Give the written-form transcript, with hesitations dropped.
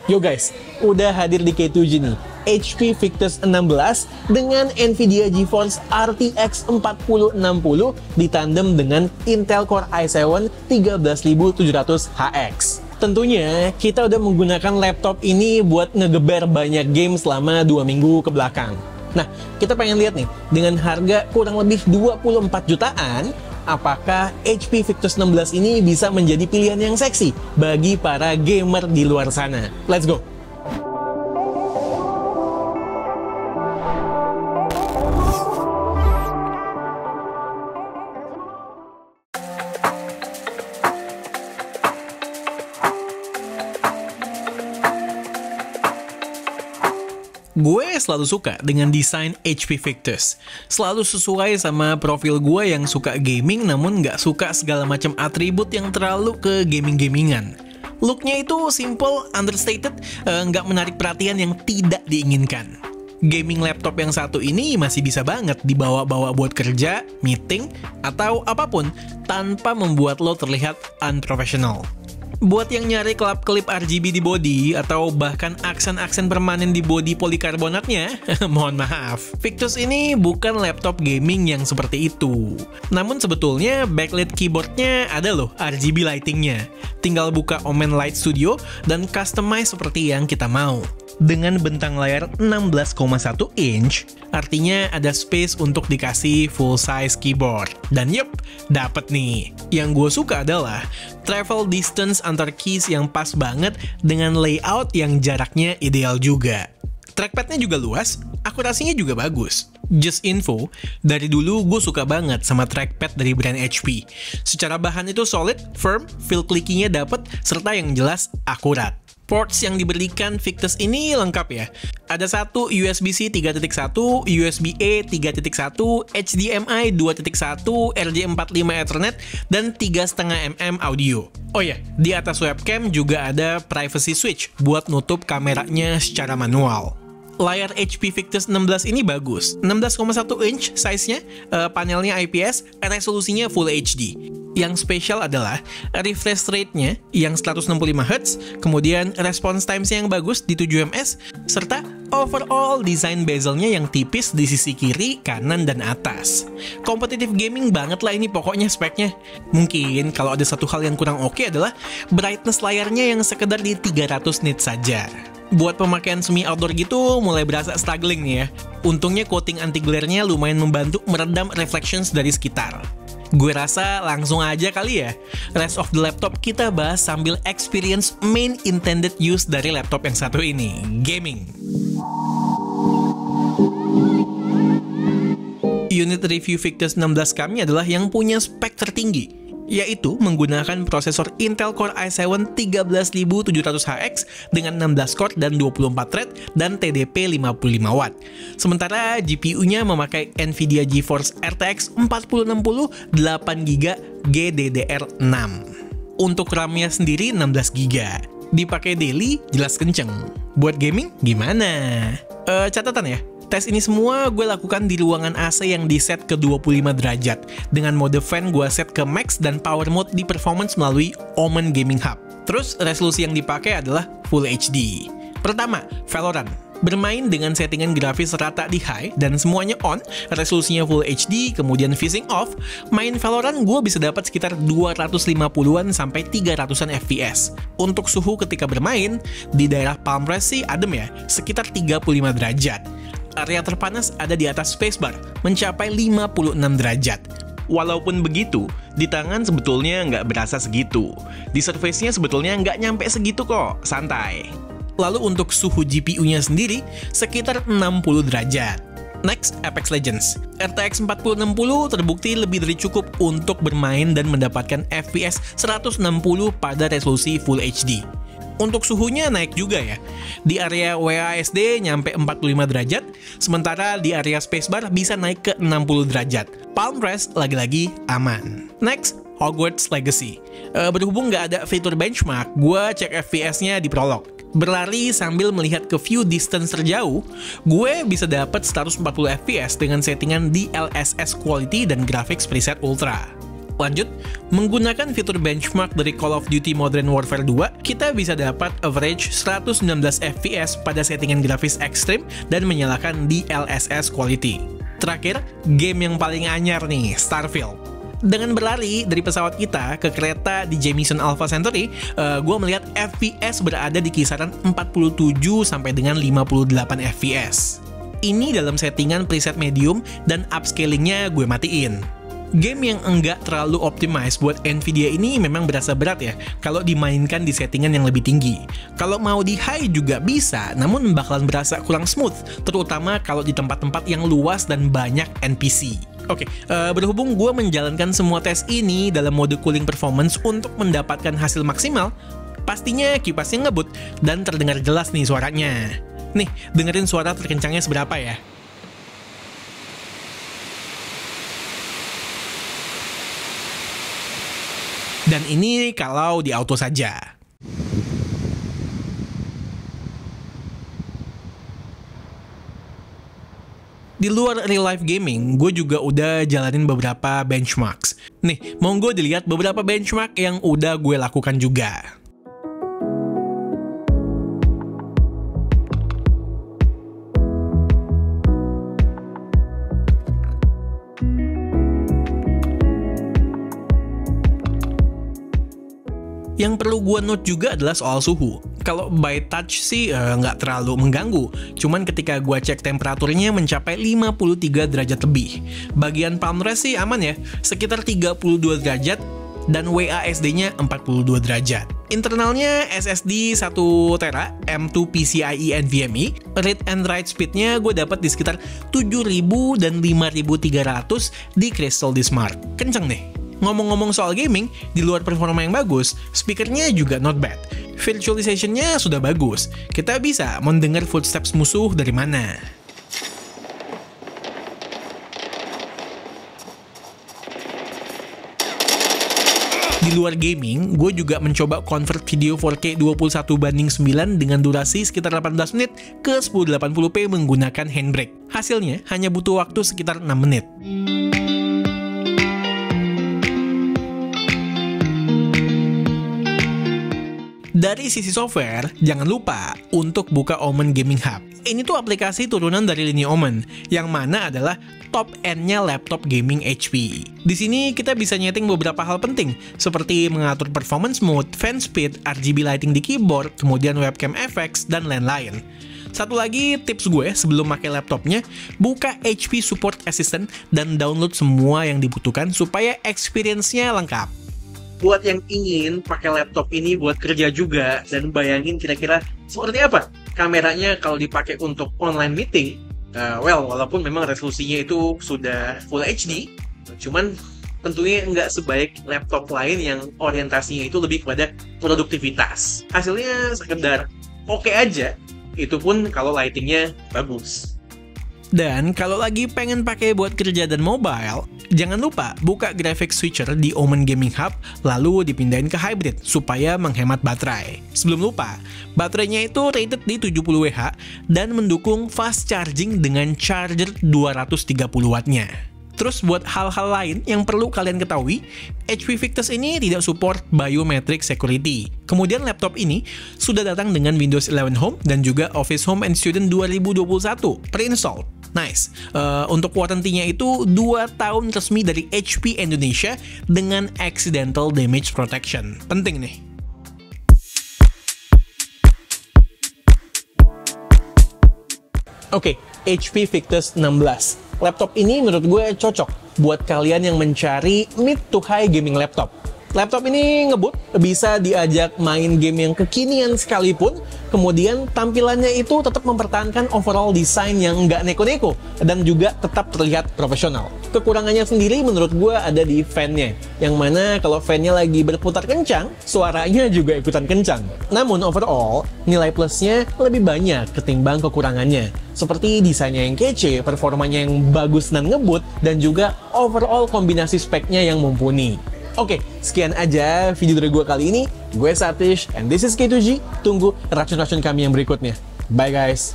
Yo guys, udah hadir di K7 nih, HP Victus 16 dengan Nvidia GeForce RTX 4060 ditandem dengan Intel Core i7 13700HX. Tentunya kita udah menggunakan laptop ini buat ngegeber banyak game selama 2 minggu ke belakang. Nah, kita pengen lihat nih, dengan harga kurang lebih 24 jutaan, apakah HP Victus 16 ini bisa menjadi pilihan yang seksi bagi para gamer di luar sana? Let's go! Gue selalu suka dengan desain HP Victus. Selalu sesuai sama profil gue yang suka gaming namun nggak suka segala macam atribut yang terlalu ke gaming-gamingan. Looknya itu simple, understated, nggak menarik perhatian yang tidak diinginkan. Gaming laptop yang satu ini masih bisa banget dibawa-bawa buat kerja, meeting, atau apapun tanpa membuat lo terlihat unprofessional. Buat yang nyari kelap-kelip RGB di body atau bahkan aksen-aksen permanen di body polikarbonatnya, mohon maaf. Victus ini bukan laptop gaming yang seperti itu. Namun sebetulnya backlit keyboardnya ada loh RGB lightingnya. Tinggal buka Omen Light Studio dan customize seperti yang kita mau. Dengan bentang layar 16,1 inch, artinya ada space untuk dikasih full size keyboard. Dan yup, dapet nih. Yang gue suka adalah travel distance antar keys yang pas banget dengan layout yang jaraknya ideal juga. Trackpadnya juga luas, akurasinya juga bagus. Just info, dari dulu gue suka banget sama trackpad dari brand HP. Secara bahan itu solid, firm, feel clicky-nya dapet, serta yang jelas akurat. Ports yang diberikan Victus ini lengkap ya. Ada satu USB-C 3.1, USB-A 3.1, HDMI 2.1, RJ45 Ethernet, dan 3,5 mm audio. Oh ya, di atas webcam juga ada privacy switch buat nutup kameranya secara manual. Layar HP Victus 16 ini bagus, 16,1 inch size-nya, panelnya IPS, resolusinya Full HD. Yang spesial adalah refresh rate-nya yang 165Hz, kemudian response times-nya yang bagus di 7ms, serta overall desain bezel-nya yang tipis di sisi kiri, kanan, dan atas. Kompetitif gaming banget lah ini pokoknya speknya. Mungkin kalau ada satu hal yang kurang oke adalah brightness layarnya yang sekedar di 300 nit saja. Buat pemakaian semi outdoor gitu mulai berasa struggling nih ya. Untungnya coating anti glare-nya lumayan membantu meredam reflections dari sekitar. Gue rasa langsung aja kali ya. Rest of the laptop kita bahas sambil experience main intended use dari laptop yang satu ini, gaming. Unit review Victus 16 kami adalah yang punya spek tertinggi, yaitu menggunakan prosesor Intel Core i7 13700HX dengan 16 core dan 24 thread dan TDP 55W. Sementara GPU-nya memakai Nvidia GeForce RTX 4060 8GB GDDR6. Untuk RAM-nya sendiri 16GB. Dipakai daily jelas kenceng. Buat gaming gimana? Catatan ya. Tes ini semua gue lakukan di ruangan AC yang diset ke 25 derajat. Dengan mode fan gue set ke max dan power mode di performance melalui Omen Gaming Hub. Terus resolusi yang dipakai adalah Full HD. Pertama, Valorant. Bermain dengan settingan grafis rata di high dan semuanya on, resolusinya Full HD, kemudian phasing off, main Valorant gue bisa dapat sekitar 250-an sampai 300-an FPS. Untuk suhu ketika bermain, di daerah palm rest sih adem ya, sekitar 35 derajat. Area terpanas ada di atas spacebar, mencapai 56 derajat. Walaupun begitu, di tangan sebetulnya nggak berasa segitu. Di surface-nya sebetulnya nggak nyampe segitu kok, santai. Lalu untuk suhu GPU-nya sendiri, sekitar 60 derajat. Next, Apex Legends. RTX 4060 terbukti lebih dari cukup untuk bermain dan mendapatkan FPS 160 pada resolusi Full HD. Untuk suhunya naik juga ya. Di area WASD nyampe 45 derajat, sementara di area spacebar bisa naik ke 60 derajat. Palm rest lagi-lagi aman. Next, Hogwarts Legacy. Berhubung nggak ada fitur benchmark, gue cek FPS-nya di Prolog. Berlari sambil melihat ke view distance terjauh, gue bisa dapat 140 FPS dengan settingan DLSS Quality dan Graphics Preset Ultra. Lanjut, menggunakan fitur benchmark dari Call of Duty Modern Warfare 2, kita bisa dapat average 119 FPS pada settingan grafis ekstrim dan menyalakan DLSS quality. Terakhir, game yang paling anyar nih, Starfield. Dengan berlari dari pesawat kita ke kereta di Jameson Alpha Centauri, gue melihat FPS berada di kisaran 47 sampai dengan 58 FPS. Ini dalam settingan preset medium dan upscalingnya gue matiin. Game yang enggak terlalu optimize buat Nvidia ini memang berasa berat ya kalau dimainkan di settingan yang lebih tinggi. Kalau mau di high juga bisa, namun bakalan berasa kurang smooth, terutama kalau di tempat-tempat yang luas dan banyak NPC. Oke, berhubung gue menjalankan semua tes ini dalam mode cooling performance untuk mendapatkan hasil maksimal, pastinya kipasnya ngebut dan terdengar jelas nih suaranya. Nih, dengerin suara terkencangnya seberapa ya. Dan ini kalau di auto saja. Di luar real life gaming, gue juga udah jalanin beberapa benchmarks. Nih, monggo dilihat beberapa benchmark yang udah gue lakukan juga. Yang perlu gue note juga adalah soal suhu. Kalau by touch sih nggak terlalu mengganggu, cuman ketika gue cek temperaturnya mencapai 53 derajat lebih. Bagian palm rest sih aman ya, sekitar 32 derajat, dan WASD-nya 42 derajat. Internalnya SSD 1 tera M2 PCIe NVMe, read and write speed-nya gue dapat di sekitar 7000 dan 5300 di Crystal Disk Mark. Kenceng deh. Ngomong-ngomong soal gaming, di luar performa yang bagus, speakernya juga not bad. Virtualization-nya sudah bagus. Kita bisa mendengar footsteps musuh dari mana. Di luar gaming, gue juga mencoba convert video 4K 21:9 dengan durasi sekitar 18 menit ke 1080p menggunakan handbrake. Hasilnya hanya butuh waktu sekitar 6 menit. Dari sisi software, jangan lupa untuk buka Omen Gaming Hub. Ini tuh aplikasi turunan dari lini Omen, yang mana adalah top end-nya laptop gaming HP. Di sini kita bisa nyeting beberapa hal penting, seperti mengatur performance mode, fan speed, RGB lighting di keyboard, kemudian webcam effects, dan lain-lain. Satu lagi tips gue sebelum pakai laptopnya, buka HP Support Assistant dan download semua yang dibutuhkan supaya experience-nya lengkap. Buat yang ingin pakai laptop ini buat kerja juga, dan bayangin kira-kira seperti apa kameranya kalau dipakai untuk online meeting, walaupun memang resolusinya itu sudah Full HD, cuman tentunya nggak sebaik laptop lain yang orientasinya itu lebih kepada produktivitas. Hasilnya sekedar oke aja, itu pun kalau lightingnya bagus. Dan kalau lagi pengen pakai buat kerja dan mobile, jangan lupa buka graphics switcher di Omen Gaming Hub, lalu dipindahin ke hybrid supaya menghemat baterai. Sebelum lupa, baterainya itu rated di 70 Wh dan mendukung fast charging dengan charger 230 wattnya. Terus buat hal-hal lain yang perlu kalian ketahui, HP Victus ini tidak support biometric security. Kemudian laptop ini sudah datang dengan Windows 11 Home dan juga Office Home and Student 2021 pre-installed. Nice. Untuk warranty-nya itu 2 tahun resmi dari HP Indonesia dengan accidental damage protection. Penting nih. Oke, HP Victus 16. Laptop ini menurut gue cocok buat kalian yang mencari mid to high gaming laptop. Laptop ini ngebut, bisa diajak main game yang kekinian sekalipun, kemudian tampilannya itu tetap mempertahankan overall desain yang nggak neko-neko, dan juga tetap terlihat profesional. Kekurangannya sendiri menurut gue ada di fan-nya, yang mana kalau fan-nya lagi berputar kencang, suaranya juga ikutan kencang. Namun overall, nilai plusnya lebih banyak ketimbang kekurangannya. Seperti desainnya yang kece, performanya yang bagus dan ngebut, dan juga overall kombinasi speknya yang mumpuni. Oke, sekian aja video dari gue kali ini. Gue Satish, and this is K2G. Tunggu racun-racun kami yang berikutnya. Bye guys!